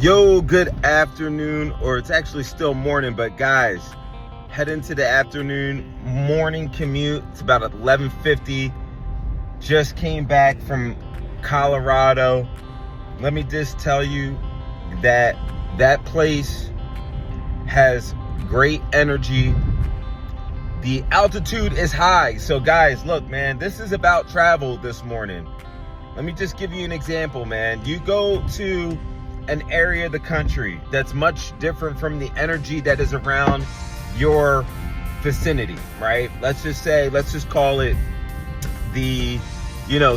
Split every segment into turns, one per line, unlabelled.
Yo, good afternoon, or it's actually still morning, but guys, head into the afternoon morning commute. It's about 11:50. Just came back from Colorado. Let me just tell you that that place has great energy. The altitude is high. So guys, look, man, this is about travel this morning. Let me just give you an example, man. You go to an area of the country that's much different from the energy that is around your vicinity, right? Let's just call it the,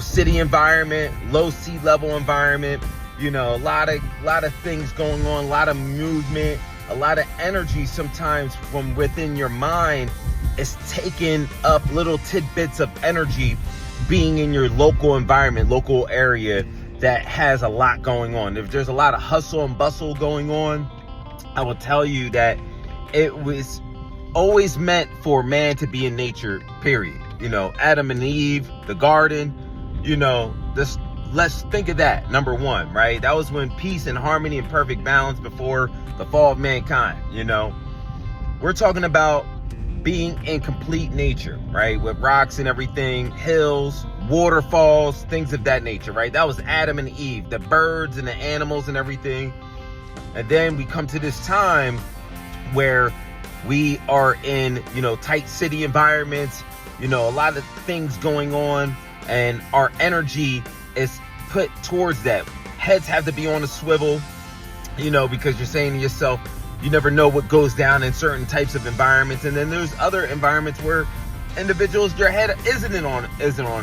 city environment, low sea level environment, a lot of things going on, a lot of movement, a lot of energy sometimes from within your mind is taking up little tidbits of energy being in your local environment, local area that has a lot going on. If there's a lot of hustle and bustle going on, I will tell you that it was always meant for man to be in nature, period. Adam and Eve, the garden, let's think of that, number one, right? That was when peace and harmony and perfect balance before the fall of mankind. We're talking about being in complete nature, right? With rocks and everything, hills, waterfalls, things of that nature, right? That was Adam and Eve, the birds and the animals and everything. And then we come to this time where we are in, tight city environments, a lot of things going on, and our energy is put towards that. Heads have to be on a swivel, because you're saying to yourself, you never know what goes down in certain types of environments. And then there's other environments where individuals, your head isn't on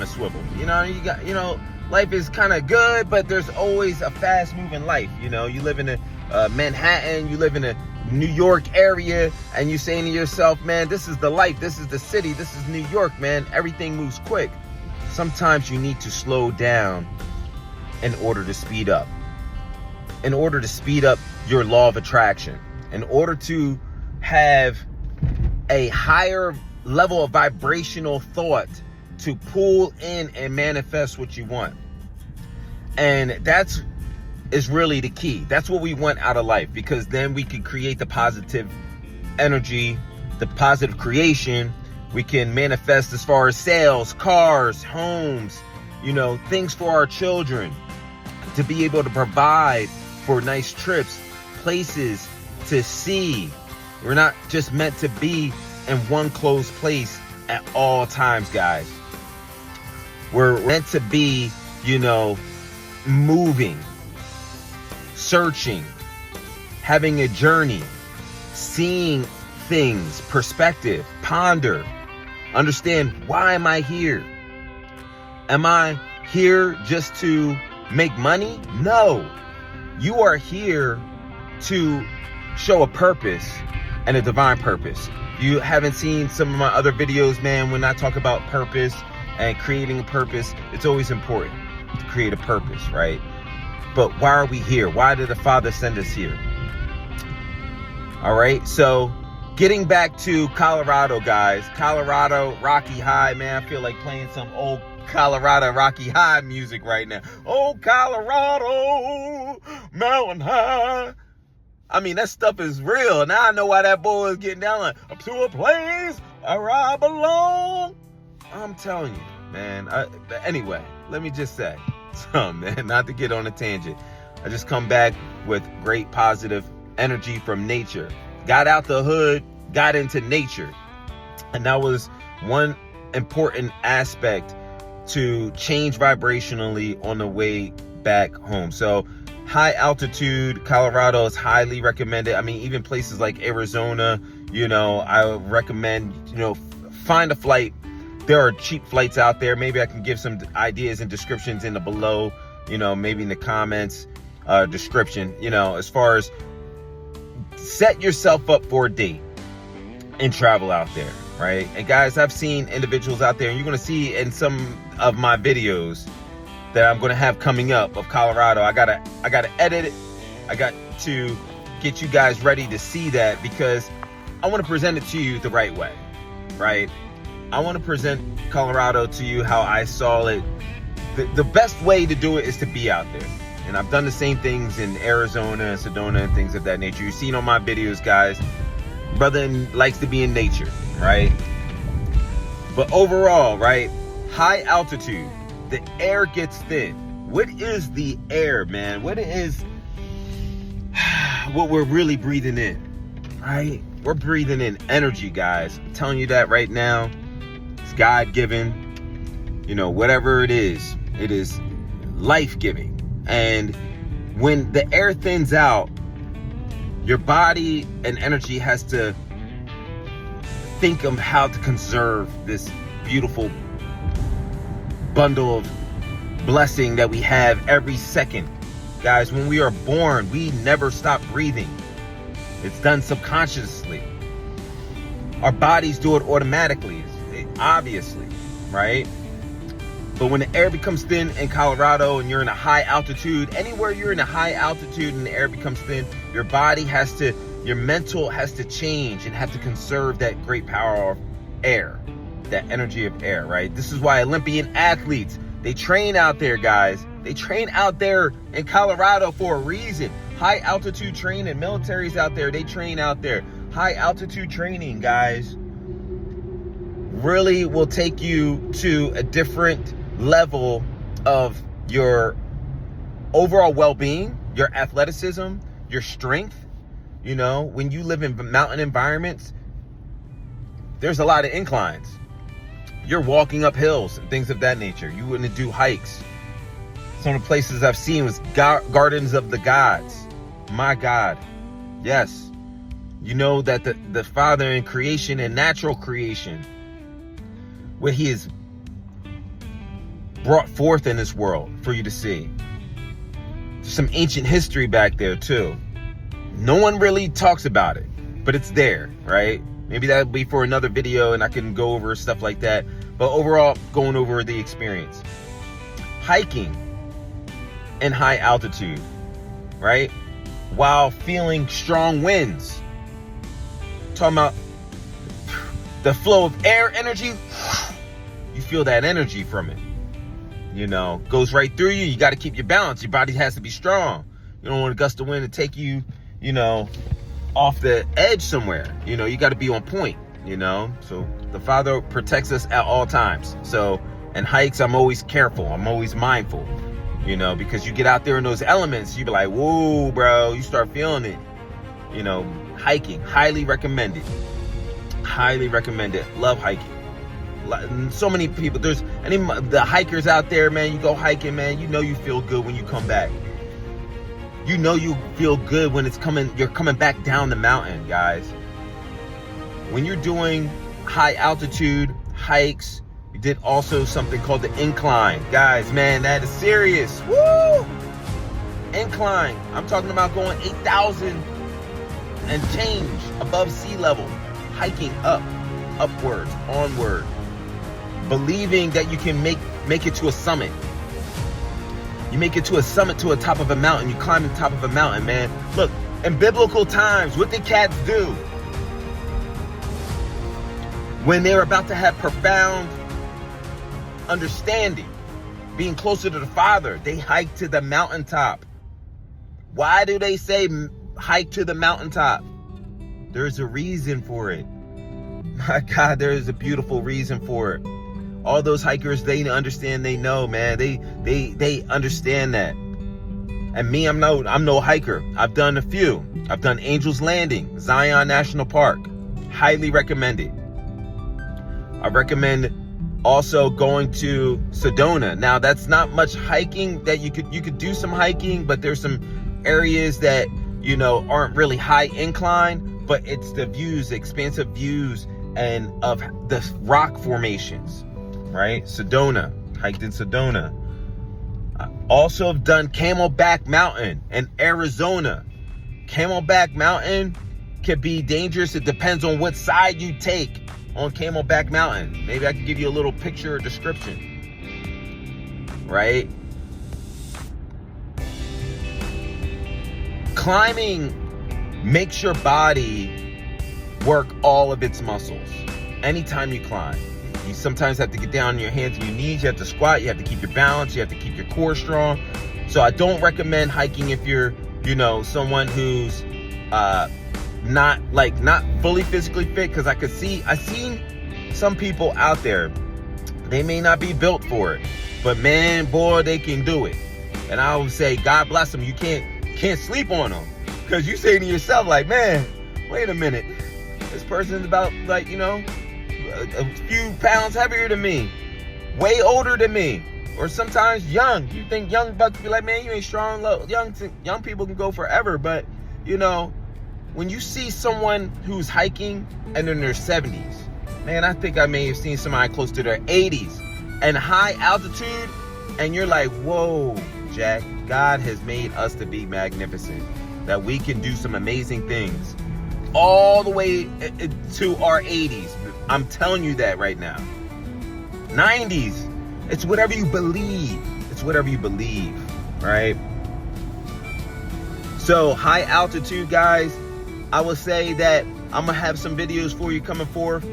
a swivel. You got, life is kind of good, but there's always a fast moving life. You live in a Manhattan, you live in a New York area, and you're saying to yourself, man, this is the life, this is the city, this is New York, man. Everything moves quick. Sometimes you need to slow down in order to speed up. In order to speed up your law of attraction. In order to have a higher level of vibrational thought to pull in and manifest what you want. And that's is really the key. That's what we want out of life, because then we can create the positive energy, the positive creation. We can manifest as far as sales, cars, homes, things for our children, to be able to provide for nice trips, places to see. We're not just meant to be in one closed place at all times, guys. We're meant to be, moving, searching, having a journey, seeing things, perspective, ponder, understand, why am I here? Am I here just to make money? No. You are here to show a purpose and a divine purpose. You haven't seen some of my other videos, man, when I talk about purpose and creating a purpose, it's always important to create a purpose, right? But why are we here? Why did the Father send us here? All right, so getting back to Colorado, guys. Colorado, Rocky High, man. I feel like playing some old Colorado Rocky High music right now. Oh, Colorado, Mountain High. I mean, that stuff is real. Now I know why that boy is getting down like, up to a place where I belong. I'm telling you, man. But anyway, let me just say something, man, not to get on a tangent. I just come back with great positive energy from nature. Got out the hood, got into nature. And that was one important aspect to change vibrationally on the way back home. So high altitude, Colorado is highly recommended. I mean, even places like Arizona, I would recommend, find a flight. There are cheap flights out there. Maybe I can give some ideas and descriptions in the below, maybe in the comments, description, as far as set yourself up for a date and travel out there, right? And guys, I've seen individuals out there, and you're going to see in some of my videos that I'm going to have coming up of Colorado. I gotta edit it. I got to get you guys ready to see that, because I want to present it to you the right way, right? I want to present Colorado to you how I saw it. The best way to do it is to be out there. And I've done the same things in Arizona and Sedona and things of that nature. You've seen on my videos, guys. Brother likes to be in nature, right? But overall, right, high altitude, the air gets thin. What is the air, man? What is what we're really breathing in, right? We're breathing in energy, guys. I'm telling you that right now. It's God-given. You know, whatever it is life-giving. And when the air thins out, your body and energy has to think of how to conserve this beautiful bundle of blessing that we have every second. Guys, when we are born, we never stop breathing. It's done subconsciously. Our bodies do it automatically, obviously, right? But when the air becomes thin in Colorado and you're in a high altitude, anywhere you're in a high altitude and the air becomes thin, your body has to, your mental has to change and have to conserve that great power of air, that energy of air, right? This is why Olympian athletes, they train out there, guys. They train out there in Colorado for a reason. High altitude training, militaries out there, they train out there. High altitude training, guys, really will take you to a different level of your overall well-being, your athleticism, your strength. You know, when you live in mountain environments, there's a lot of inclines. You're walking up hills and things of that nature. You wouldn't do hikes. Some of the places I've seen was gardens of the gods. My God. Yes. You know that the Father in creation and natural creation, what he has brought forth in this world for you to see. There's some ancient history back there too. No one really talks about it, but it's there, right? Maybe that'll be for another video and I can go over stuff like that. But overall, going over the experience. Hiking in high altitude, right? While feeling strong winds. Talking about the flow of air energy. You feel that energy from it. You know, goes right through you. You got to keep your balance. Your body has to be strong. You don't want a gust of wind to take you, you know, off the edge somewhere. You know, you got to be on point, you know. So the Father protects us at all times. So in hikes, I'm always careful. I'm always mindful, you know, because you get out there in those elements, you be like, whoa, bro, you start feeling it. You know, hiking, highly recommended. Highly recommended. Love hiking. So many people, there's the hikers out there, man, you go hiking, man, you know you feel good when you come back. You know you feel good when you're coming back down the mountain, guys. When you're doing high altitude hikes, you did also something called the incline. Guys, man, that is serious. Woo! Incline. I'm talking about going 8,000 and change above sea level, hiking up, upwards, onward, believing that you can make it to a summit. You make it to a summit, to a top of a mountain. You climb the top of a mountain, man. Look, in biblical times, what did cats do? When they were about to have profound understanding, being closer to the Father, they hiked to the mountaintop. Why do they say hike to the mountaintop? There's a reason for it. My God, there is a beautiful reason for it. All those hikers, they understand, they know, man. They understand that. And me, I'm no hiker. I've done a few. I've done Angel's Landing, Zion National Park. Highly recommended. I recommend also going to Sedona. Now, that's not much hiking that you could do some hiking, but there's some areas that, you know, aren't really high incline, but it's the views, the expansive views and of the rock formations. Right? Sedona, hiked in Sedona. I also have done Camelback Mountain in Arizona. Camelback Mountain can be dangerous. It depends on what side you take on Camelback Mountain. Maybe I can give you a little picture or description. Right? Climbing makes your body work all of its muscles anytime you climb. You sometimes have to get down on your hands and your knees. You have to squat. You have to keep your balance. You have to keep your core strong. So I don't recommend hiking if you're, someone who's not fully physically fit, because I've seen some people out there, they may not be built for it, but man, boy, they can do it. And I would say, God bless them. You can't sleep on them, because you say to yourself, like, man, wait a minute, this person's about a few pounds heavier than me, way older than me, or sometimes young. You think young bucks be like, man, you ain't strong. Young people can go forever, but when you see someone who's hiking and in their 70s, man, I think I may have seen somebody close to their 80s and high altitude, and you're like, whoa, Jack, God has made us to be magnificent, that we can do some amazing things all the way to our 80s. I'm telling you that right now. 90s, it's whatever you believe. It's whatever you believe, right? So high altitude, guys, I will say that I'm gonna have some videos for you coming forth.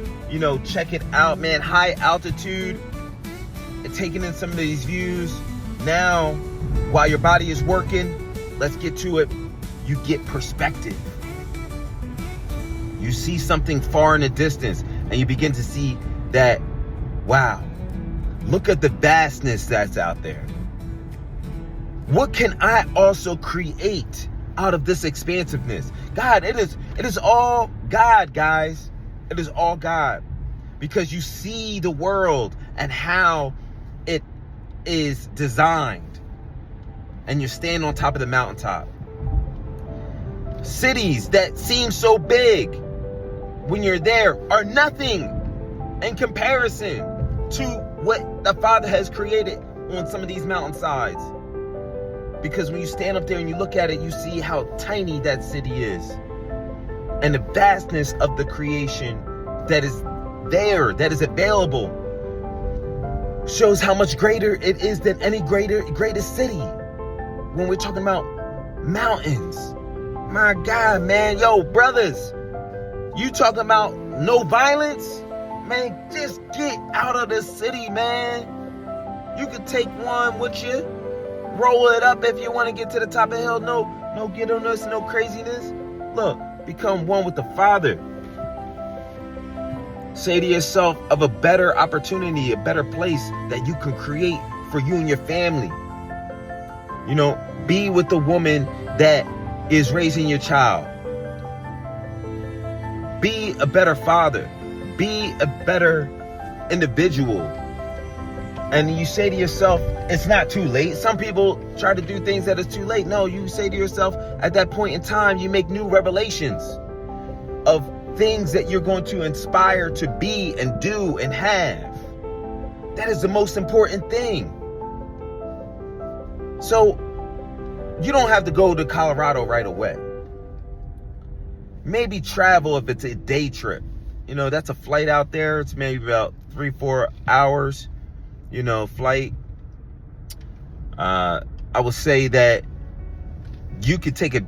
Check it out, man. High altitude, and taking in some of these views. Now, while your body is working, let's get to it. You get perspective. You see something far in the distance, and you begin to see that, wow, look at the vastness that's out there. What can I also create out of this expansiveness? God, it is all God, guys. It is all God. Because you see the world and how it is designed. And you're standing on top of the mountaintop. Cities that seem so big, when you're there, are nothing in comparison to what the Father has created on some of these mountainsides. Because when you stand up there and you look at it, you see how tiny that city is. And the vastness of the creation that is there, that is available, shows how much greater it is than any greatest city. When we're talking about mountains. My God, man. Yo, brothers, you talking about no violence? Man, just get out of the city, man. You can take one with you. Roll it up if you want to get to the top of the hill. No giddiness, no craziness. Look, become one with the Father. Say to yourself of a better opportunity, a better place that you can create for you and your family. Be with the woman that is raising your child. Be a better father. Be a better individual. And you say to yourself, it's not too late. Some people try to do things that it's too late. No, you say to yourself, at that point in time, you make new revelations of things that you're going to inspire to be and do and have. That is the most important thing. So you don't have to go to Colorado right away. Maybe travel if it's a day trip. That's a flight out there. It's maybe about 3-4 hours, flight. I would say that you could take a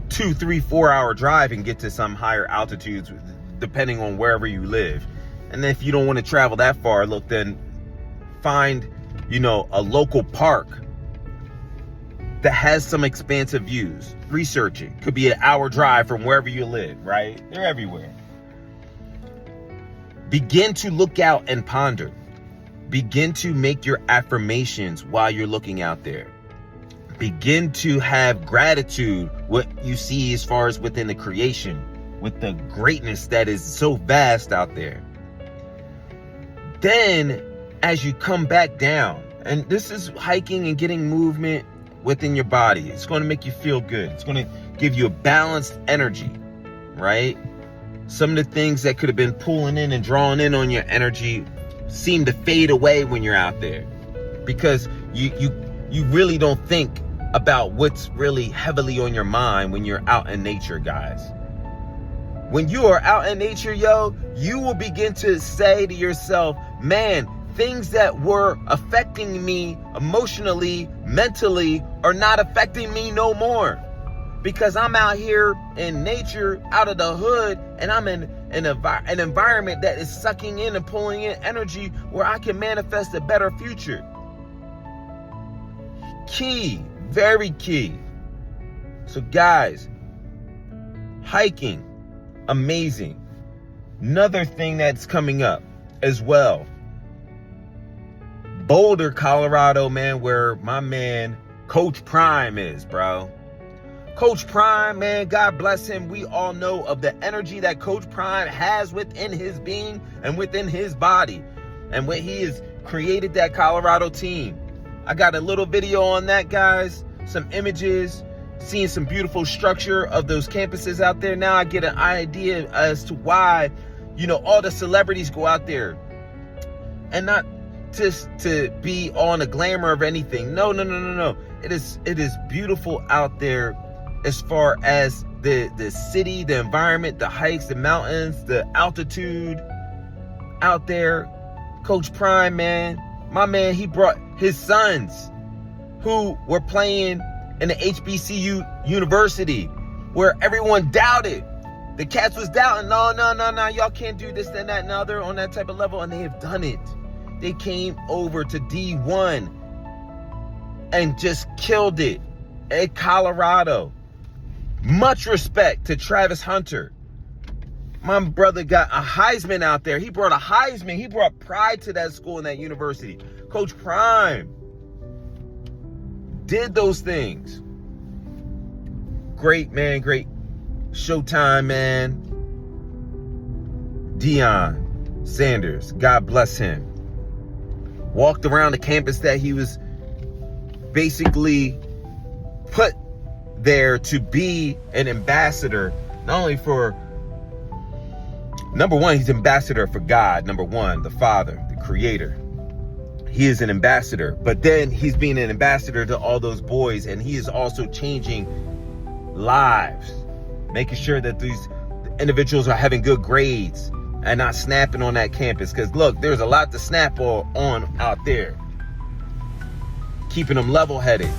2, 3, 4 hour drive and get to some higher altitudes, depending on wherever you live. And if you don't want to travel that far, look, then find, a local park that has some expansive views. Research it. Could be an hour drive from wherever you live, right? They're everywhere. Begin to look out and ponder. Begin to make your affirmations while you're looking out there. Begin to have gratitude, what you see as far as within the creation, with the greatness that is so vast out there. Then, as you come back down, and this is hiking and getting movement within your body, it's going to make you feel good. It's going to give you a balanced energy, right? Some of the things that could have been pulling in and drawing in on your energy seem to fade away when you're out there, because you really don't think about what's really heavily on your mind when you're out in nature, guys. When you are out in nature, you will begin to say to yourself, man, things that were affecting me emotionally, mentally, are not affecting me no more. Because I'm out here in nature, out of the hood, and I'm in an environment that is sucking in and pulling in energy where I can manifest a better future. Key, Very key. So guys, hiking, amazing. Another thing that's coming up as well, Boulder, Colorado, man, where my man Coach Prime is, bro. Coach Prime, man, God bless him. We all know of the energy that Coach Prime has within his being and within his body. And when he has created that Colorado team. I got a little video on that, guys. Some images, seeing some beautiful structure of those campuses out there. Now I get an idea as to why, you know, all the celebrities go out there. And not just to be on a glamour of anything. No. It is beautiful out there as far as the city, the environment, the hikes, the mountains, the altitude out there. Coach Prime, man, my man, he brought his sons who were playing in the HBCU university where everyone doubted. The cats was doubting, no, y'all can't do this, and that, and other on that type of level, and they have done it. They came over to D1 and just killed it at Colorado. Much respect to Travis Hunter. My brother got a Heisman out there. He brought a Heisman. He brought pride to that school and that university. Coach Prime did those things. Great, man. Great. Showtime, man. Deion Sanders, God bless him. Walked around the campus that he was basically put there to be an ambassador, not only for, number one, he's ambassador for God, number one, the Father, the Creator. He is an ambassador, but then he's being an ambassador to all those boys, and he is also changing lives, making sure that these individuals are having good grades and not snapping on that campus. Because look, there's a lot to snap on out there. Keeping them level-headed.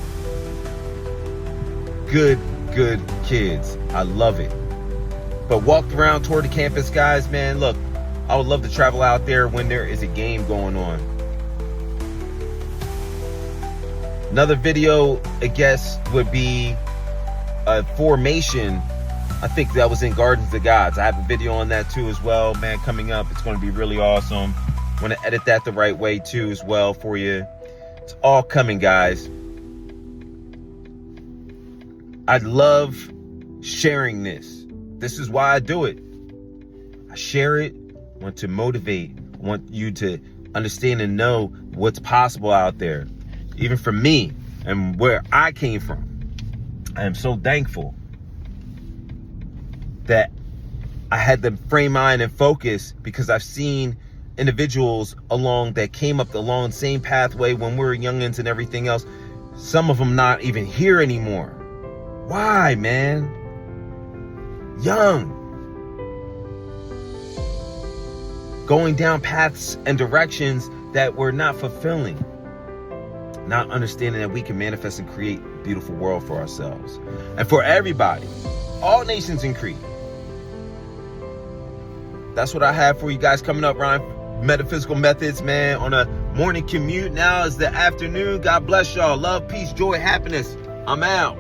Good kids. I love it. But walked around toward the campus, guys, man, look, I would love to travel out there when there is a game going on. Another video, I guess, would be a formation. I think that was in Gardens of Gods. I have a video on that too as well, man, coming up. It's going to be really awesome. I'm going to edit that the right way too as well for you. It's all coming, guys. I love sharing this. This is why I do it. I share it. I want to motivate. I want you to understand and know what's possible out there. Even for me and where I came from. I am so thankful that I had the frame mind and focus, because I've seen individuals that came up along the same pathway when we were youngins and everything else. Some of them not even here anymore. Why, man? Young. Going down paths and directions that were not fulfilling. Not understanding that we can manifest and create a beautiful world for ourselves. And for everybody. All nations and creed. That's what I have for you guys coming up, Ryan. Metaphysical Methods, man, on a morning commute. Now is the afternoon. God bless y'all. Love, peace, joy, happiness. I'm out.